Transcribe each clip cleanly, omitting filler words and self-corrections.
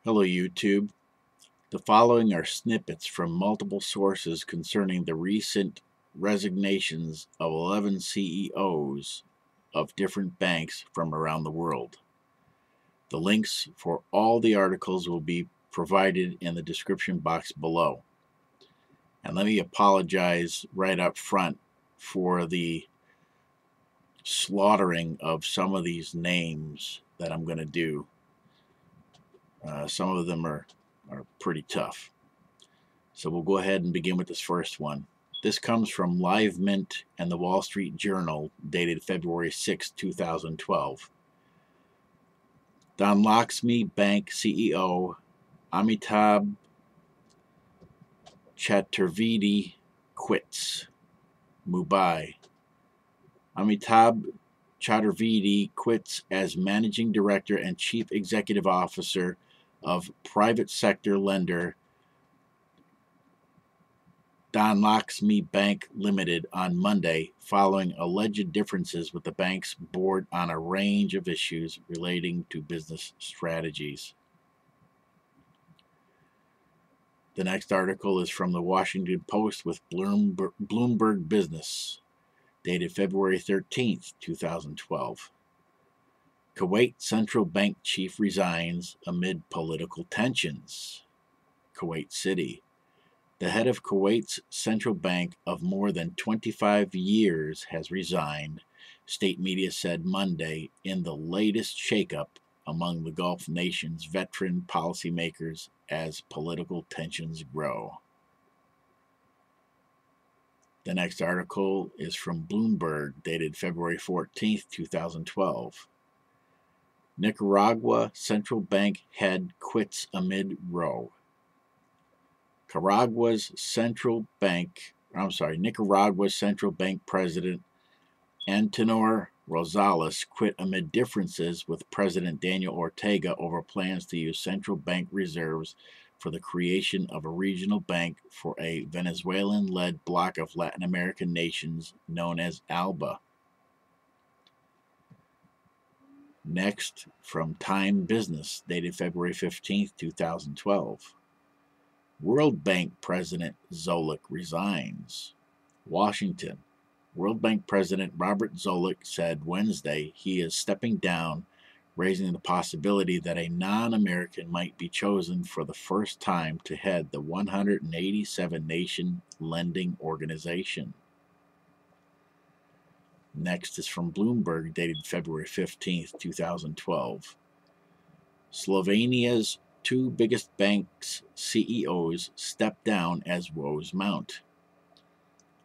Hello, YouTube. The following are snippets from multiple sources concerning the recent resignations of 11 CEOs of different banks from around the world. The links for all the articles will be provided in the description box below. And let me apologize right up front for the slaughtering of some of these names that I'm going to do. Some of them are pretty tough. So we'll go ahead and begin with this first one. This comes from Live Mint and the Wall Street Journal, dated February 6, 2012. Don Lakshmi Bank CEO Amitabh Chaturvedi quits. Mumbai. Amitabh Chaturvedi quits as Managing Director and Chief Executive Officer of private sector lender Don Lakshmi Bank Limited on Monday, following alleged differences with the bank's board on a range of issues relating to business strategies. The next article is from the Washington Post with Bloomberg Business, dated February 13, 2012. Kuwait Central Bank Chief resigns amid political tensions. Kuwait City. The head of Kuwait's central bank of more than 25 years has resigned, state media said Monday, in the latest shakeup among the Gulf nation's veteran policymakers as political tensions grow. The next article is from Bloomberg, dated February 14, 2012. Nicaragua central bank head quits amid row. Nicaragua's central bank president Antonio Rosales quit amid differences with President Daniel Ortega over plans to use central bank reserves for the creation of a regional bank for a Venezuelan-led bloc of Latin American nations known as ALBA. Next, from Time Business, dated February 15, 2012. World Bank President Zoellick resigns. Washington. World Bank President Robert Zoellick said Wednesday he is stepping down, raising the possibility that a non-American might be chosen for the first time to head the 187-nation lending organization. Next is from Bloomberg, dated February 15, 2012. Slovenia's two biggest banks' CEOs step down as woes mount.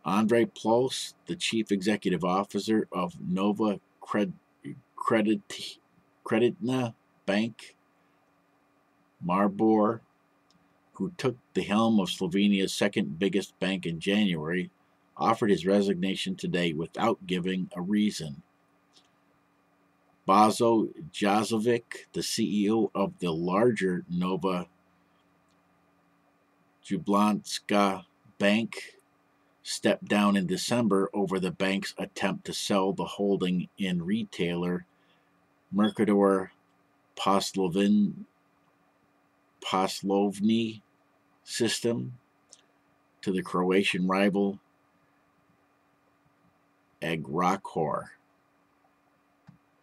Andrej Plos, the chief executive officer of Nova Kreditna Bank, Maribor, who took the helm of Slovenia's second biggest bank in January, offered his resignation today without giving a reason. Bozo Djordjevic, the CEO of the larger Nova Ljubljanska Bank, stepped down in December over the bank's attempt to sell the holding in retailer Mercador Poslovni system to the Croatian rival Agrokor.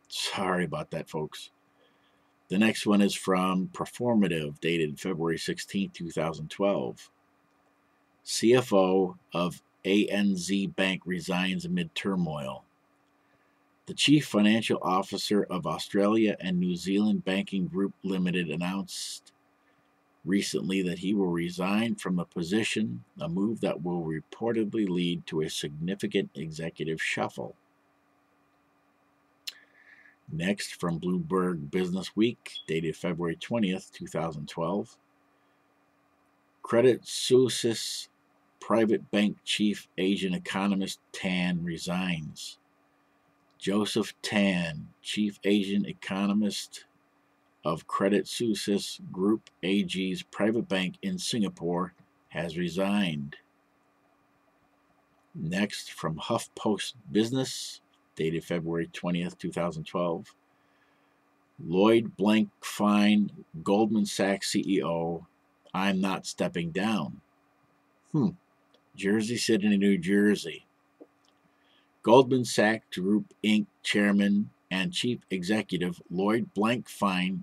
Sorry about that, folks. The next one is from Performative, dated February 16, 2012. CFO of ANZ Bank resigns amid turmoil. The Chief Financial Officer of Australia and New Zealand Banking Group Limited announced recently that he will resign from the position, a move that will reportedly lead to a significant executive shuffle. Next, from Bloomberg Business Week, dated February 20th, 2012. Credit Suisse private bank chief Asian economist Tan resigns. Joseph Tan, chief Asian economist of Credit Suisse Group AG's private bank in Singapore, has resigned. Next, from HuffPost Business, dated February 20th, 2012. Lloyd Blank Fine, Goldman Sachs CEO, I'm not stepping down. Jersey City, New Jersey. Goldman Sachs Group Inc. Chairman and Chief Executive Lloyd Blankfein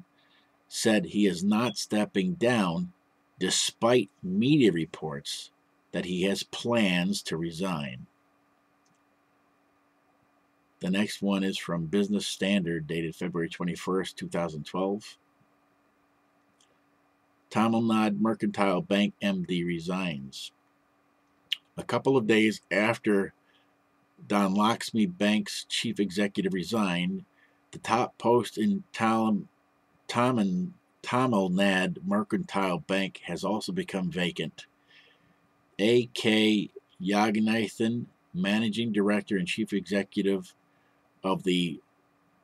said he is not stepping down despite media reports that he has plans to resign. The next one is from Business Standard, dated February 21st, 2012. Tamil Nadu Mercantile Bank MD resigns. A couple of days after Don Laxmi Bank's chief executive resigned, the top post in Tamil Nadu Mercantile Bank has also become vacant. A.K. Yaganathan, managing director and chief executive of the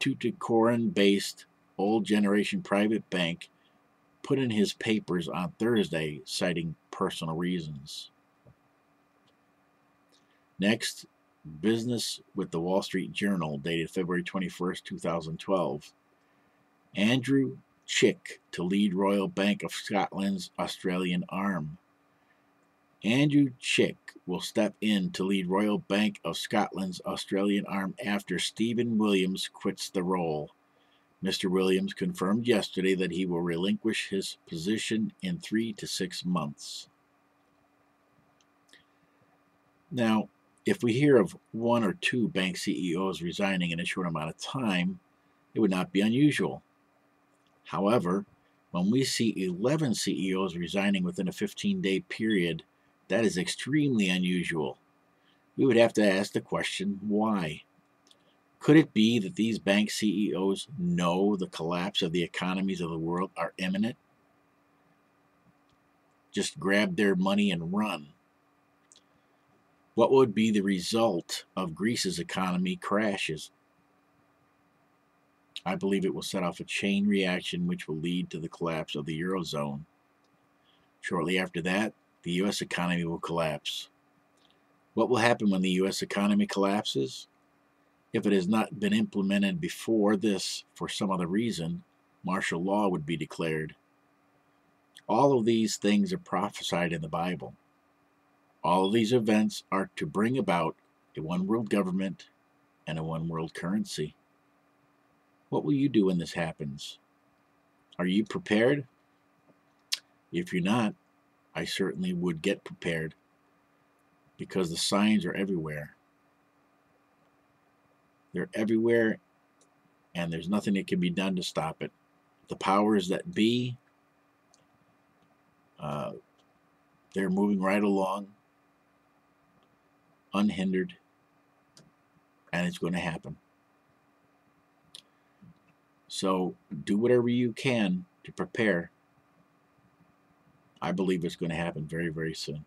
Tuticorin-based Old Generation Private Bank, put in his papers on Thursday, citing personal reasons. Next, business with the Wall Street Journal, dated February 21st, 2012. Andrew Chick to lead Royal Bank of Scotland's Australian arm. Andrew Chick will step in to lead Royal Bank of Scotland's Australian arm after Stephen Williams quits the role. Mr. Williams confirmed yesterday that he will relinquish his position in 3 to 6 months. Now, if we hear of 1 or 2 bank CEOs resigning in a short amount of time, it would not be unusual. However, when we see 11 CEOs resigning within a 15-day period, that is extremely unusual. We would have to ask the question, why? Could it be that these bank CEOs know the collapse of the economies of the world are imminent? Just grab their money and run. What would be the result of Greece's economy crashes? I believe it will set off a chain reaction which will lead to the collapse of the Eurozone. Shortly after that, the U.S. economy will collapse. What will happen when the U.S. economy collapses? If it has not been implemented before this for some other reason, martial law would be declared. All of these things are prophesied in the Bible. All of these events are to bring about a one world government and a one world currency. What will you do when this happens? Are you prepared? If you're not, I certainly would get prepared, because the signs are everywhere. They're everywhere, and there's nothing that can be done to stop it. The powers that be, they're moving right along, unhindered, and it's going to happen. So do whatever you can to prepare. I believe it's going to happen very, very soon.